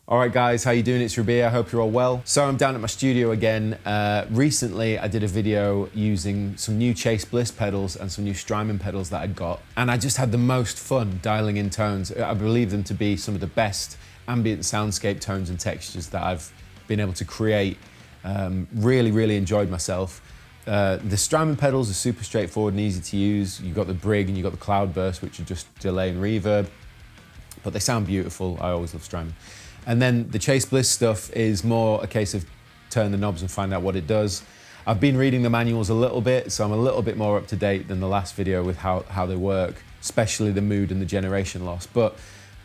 Alright guys, how you doing? It's Rabea, I hope you're all well. So I'm down at my studio again. Recently I did a video using some new Chase Bliss pedals and some new Strymon pedals that I'd got. And I just had the most fun dialing in tones. I believe them to be some of the best ambient soundscape tones and textures that I've been able to create. Really enjoyed myself. The Strymon pedals are super straightforward and easy to use. You've got the Brig and you've got the CloudBurst, which are just delay and reverb. But they sound beautiful. I always love Strymon. And then the Chase Bliss stuff is more a case of turn the knobs and find out what it does. I've been reading the manuals a little bit, so I'm a little bit more up to date than the last video with how they work, especially the mood and the generation loss. But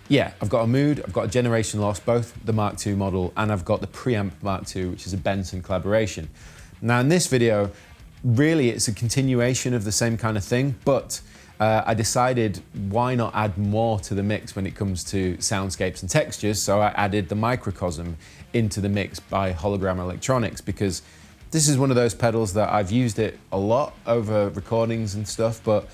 yeah, I've got a mood, I've got a generation loss, both the Mark II model, and I've got the Preamp Mark II, which is a Benson collaboration. Now in this video, really it's a continuation of the same kind of thing, but I decided why not add more to the mix when it comes to soundscapes and textures, so I added the Microcosm into the mix by Hologram Electronics, because this is one of those pedals that I've used it a lot over recordings and stuff, but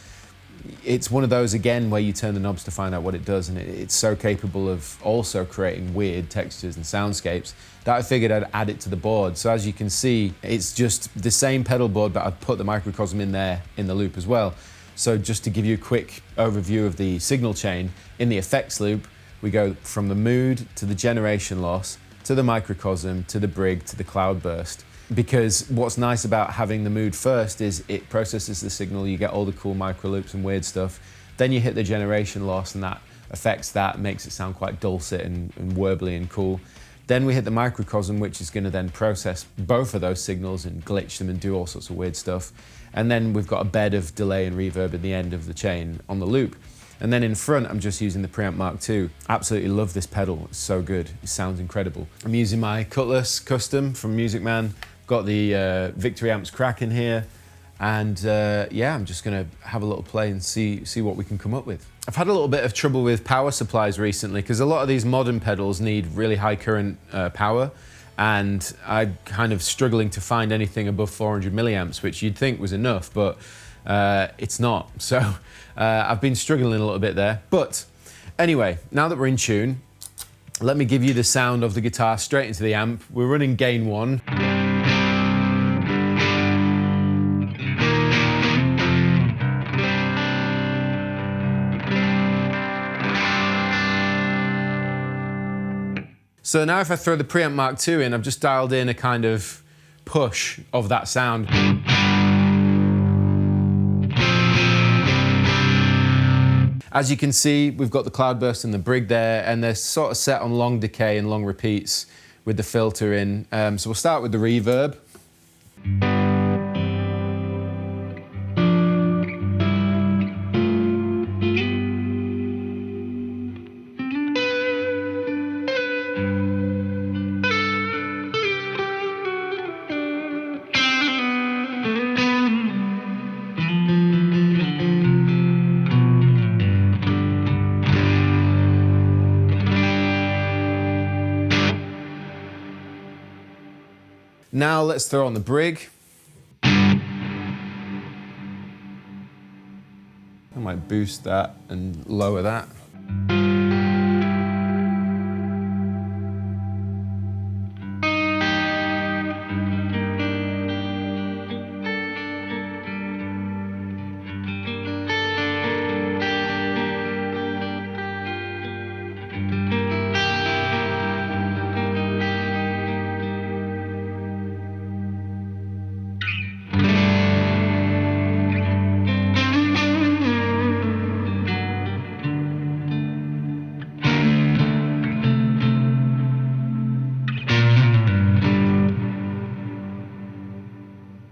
it's one of those again where you turn the knobs to find out what it does, and it's so capable of also creating weird textures and soundscapes that I figured I'd add it to the board. So as you can see, it's just the same pedal board, but I've put the Microcosm in there in the loop as well. So just to give you a quick overview of the signal chain, in the effects loop, we go from the mood to the generation loss, to the Microcosm, to the Brig, to the CloudBurst. Because what's nice about having the mood first is it processes the signal, you get all the cool micro loops and weird stuff. Then you hit the generation loss and that affects that, makes it sound quite dulcet and warbly and cool. Then we hit the Microcosm, which is gonna then process both of those signals and glitch them and do all sorts of weird stuff. And then we've got a bed of delay and reverb at the end of the chain on the loop. And then in front, I'm just using the Preamp Mark II. Absolutely love this pedal, it's so good, it sounds incredible. I'm using my Cutlass Custom from Music Man. Got the Victory Amps Crack in here. And yeah, I'm just gonna have a little play and see what we can come up with. I've had a little bit of trouble with power supplies recently because a lot of these modern pedals need really high current power, and I'm kind of struggling to find anything above 400 milliamps, which you'd think was enough, but it's not. So I've been struggling a little bit there. But anyway, now that we're in tune, let me give you the sound of the guitar straight into the amp. We're running gain 1. So now if I throw the Preamp Mark II in, I've just dialed in a kind of push of that sound. As you can see, we've got the CloudBurst and the Brig there, and they're sort of set on long decay and long repeats with the filter in. So we'll start with the reverb. Now let's throw on the Brig. I might boost that and lower that.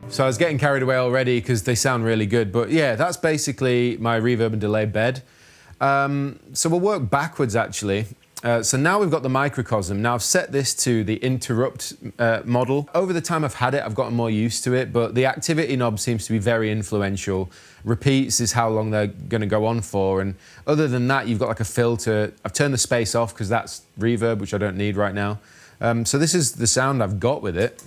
So I was getting carried away already because they sound really good, but yeah, that's basically my reverb and delay bed. So we'll work backwards actually. So now we've got the Microcosm. Now I've set this to the interrupt model. Over the time I've had it, I've gotten more used to it, but the activity knob seems to be very influential. Repeats is how long they're gonna go on for, and other than that, you've got like a filter. I've turned the space off because that's reverb, which I don't need right now. So this is the sound I've got with it.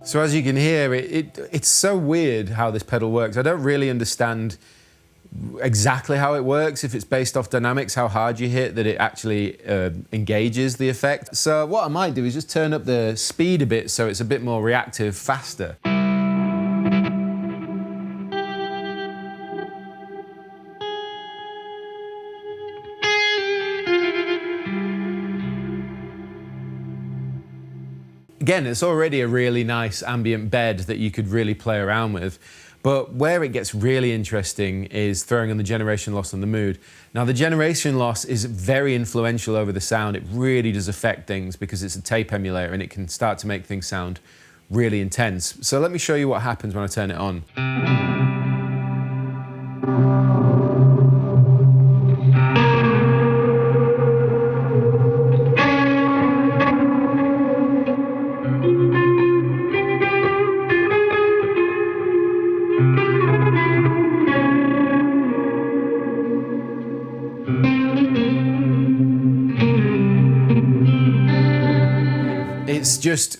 So as you can hear, it's so weird how this pedal works. I don't really understand exactly how it works, if it's based off dynamics, how hard you hit, that it actually engages the effect. So what I might do is just turn up the speed a bit so it's a bit more reactive, faster. Again, it's already a really nice ambient bed that you could really play around with. But where it gets really interesting is throwing on the generation loss on the mood. Now, the generation loss is very influential over the sound. It really does affect things because it's a tape emulator and it can start to make things sound really intense. So let me show you what happens when I turn it on. It's just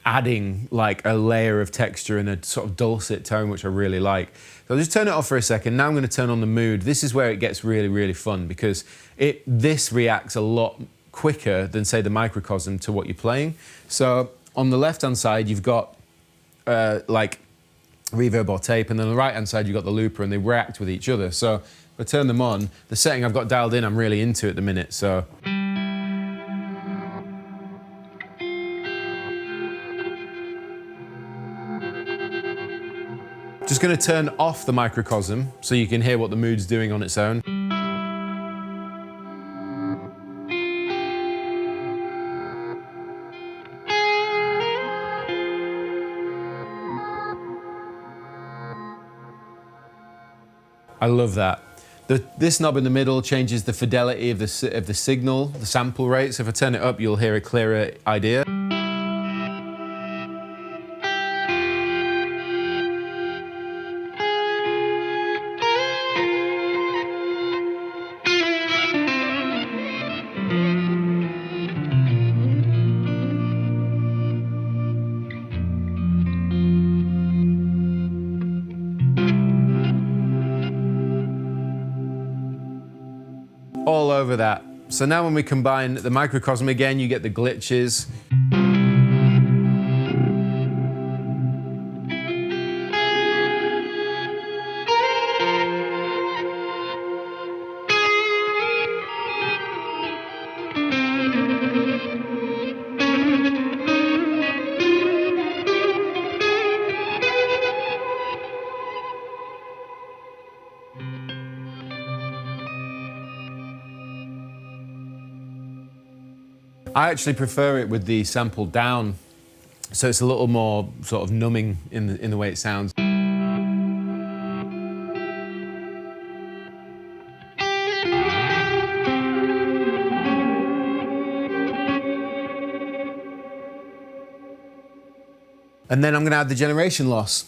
adding like a layer of texture and a sort of dulcet tone, which I really like. So I'll just turn it off for a second. Now I'm going to turn on the mood. This is where it gets really, really fun because this reacts a lot quicker than, say, the Microcosm to what you're playing. So on the left-hand side, you've got like reverb or tape, and then on the right-hand side, you've got the looper, and they react with each other. So if I turn them on, the setting I've got dialed in, I'm really into at the minute. So. Just going to turn off the Microcosm so you can hear what the mood's doing on its own. I love that. This knob in the middle changes the fidelity of the signal, the sample rate. So if I turn it up, you'll hear a clearer idea. All over that. So now when we combine the Microcosm again, you get the glitches. I actually prefer it with the sample down, so it's a little more sort of numbing in the way it sounds. And then I'm going to add the generation loss.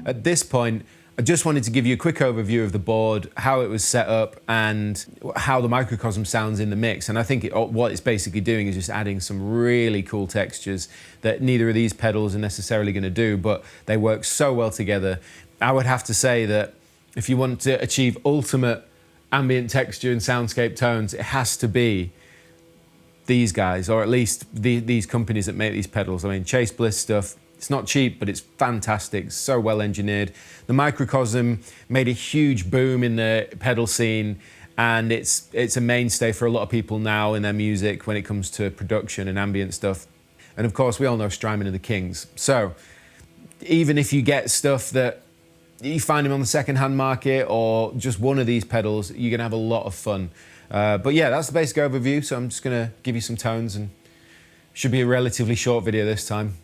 At this point, I just wanted to give you a quick overview of the board, how it was set up, and how the Microcosm sounds in the mix. And I think what it's basically doing is just adding some really cool textures that neither of these pedals are necessarily going to do, but they work so well together. I would have to say that if you want to achieve ultimate ambient texture and soundscape tones, it has to be these guys, or at least these companies that make these pedals. I mean, Chase Bliss stuff, it's not cheap, but it's fantastic, so well engineered. The Microcosm made a huge boom in the pedal scene, and it's a mainstay for a lot of people now in their music when it comes to production and ambient stuff. And of course, we all know Strymon are the kings. So even if you get stuff that you find them on the second-hand market or just one of these pedals, you're gonna have a lot of fun. But yeah, that's the basic overview. So I'm just gonna give you some tones, and should be a relatively short video this time.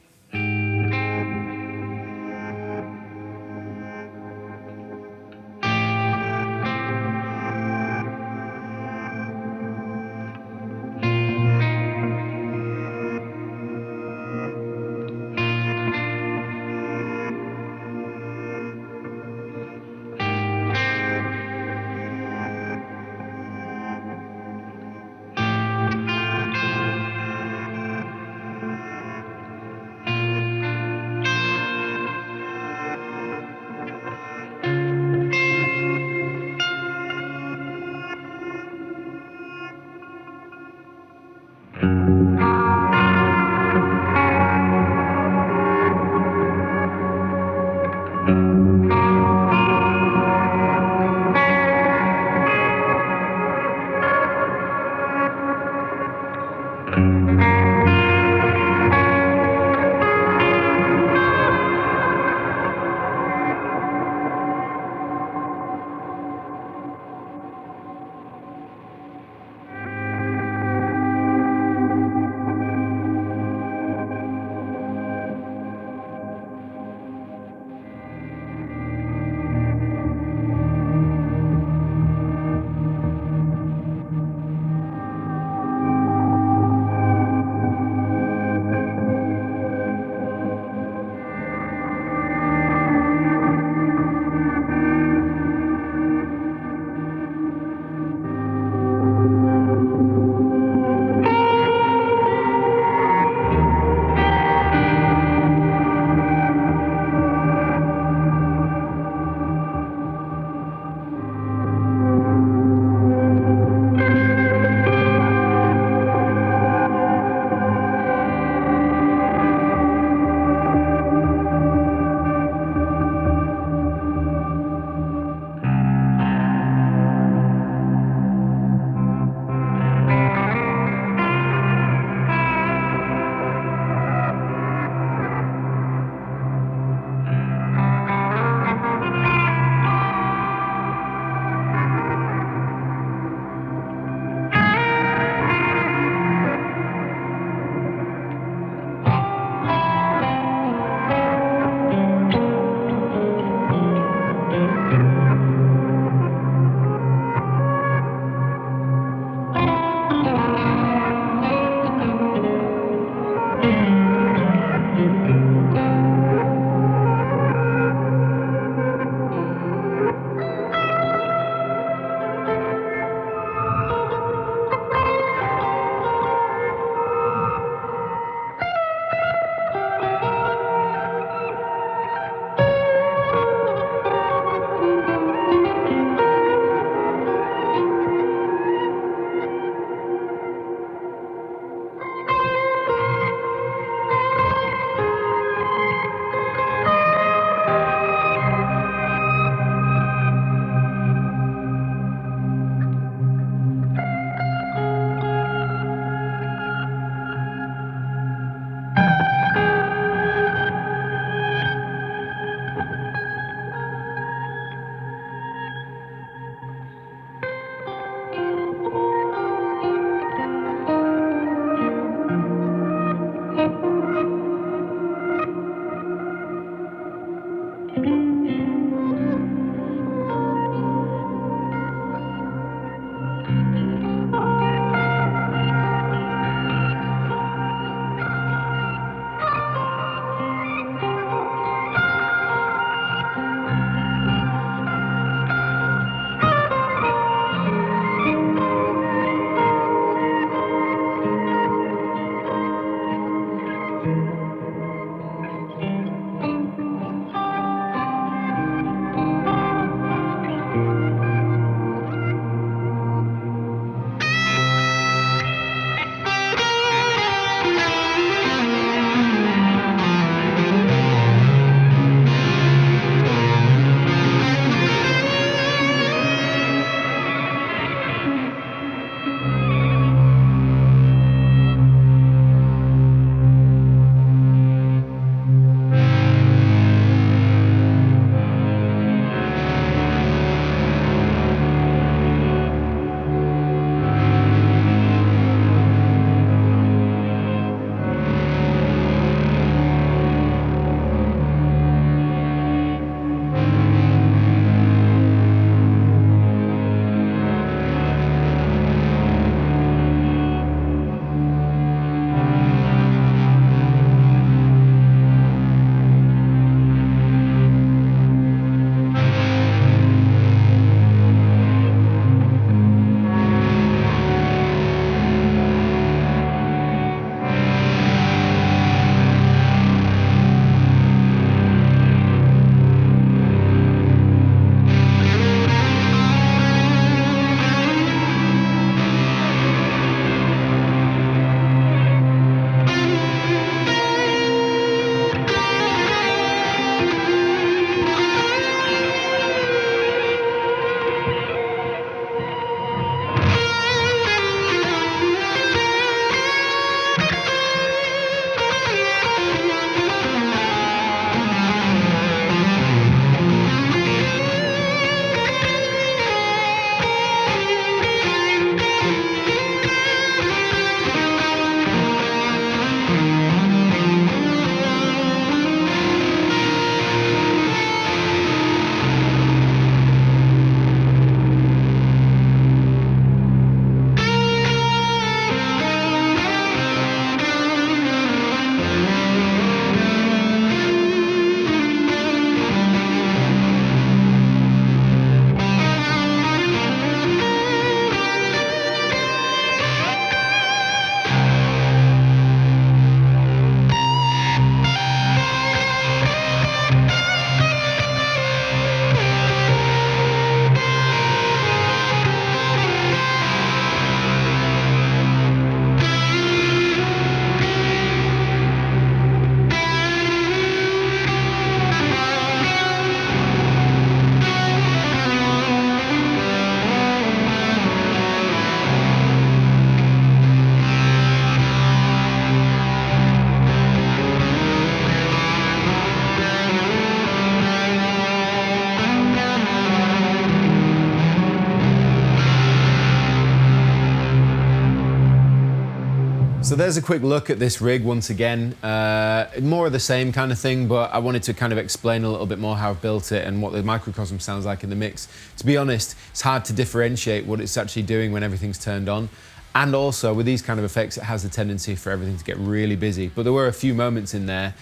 So there's a quick look at this rig once again. More of the same kind of thing, but I wanted to kind of explain a little bit more how I've built it and what the microcosm sounds like in the mix. To be honest, it's hard to differentiate what it's actually doing when everything's turned on. And also with these kind of effects, it has a tendency for everything to get really busy. But there were a few moments in there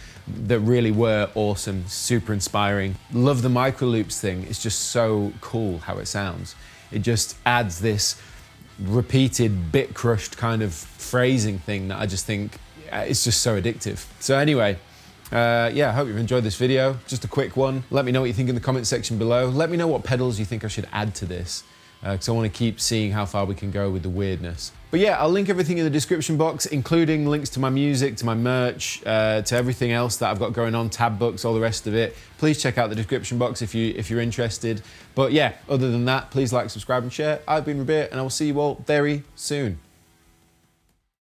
that really were awesome, super inspiring. Love the micro loops thing. It's just so cool how it sounds. It just adds this repeated bit crushed kind of phrasing thing that I just think it's just so addictive. So anyway, yeah, I hope you've enjoyed this video. Just a quick one. Let me know what you think in the comment section below. Let me know what pedals you think I should add to this, because I want to keep seeing how far we can go with the weirdness. But yeah, I'll link everything in the description box, including links to my music, to my merch, to everything else that I've got going on, tab books, all the rest of it. Please check out the description box if you're interested. But yeah, other than that, please like, subscribe, and share. I've been Rabea, and I will see you all very soon.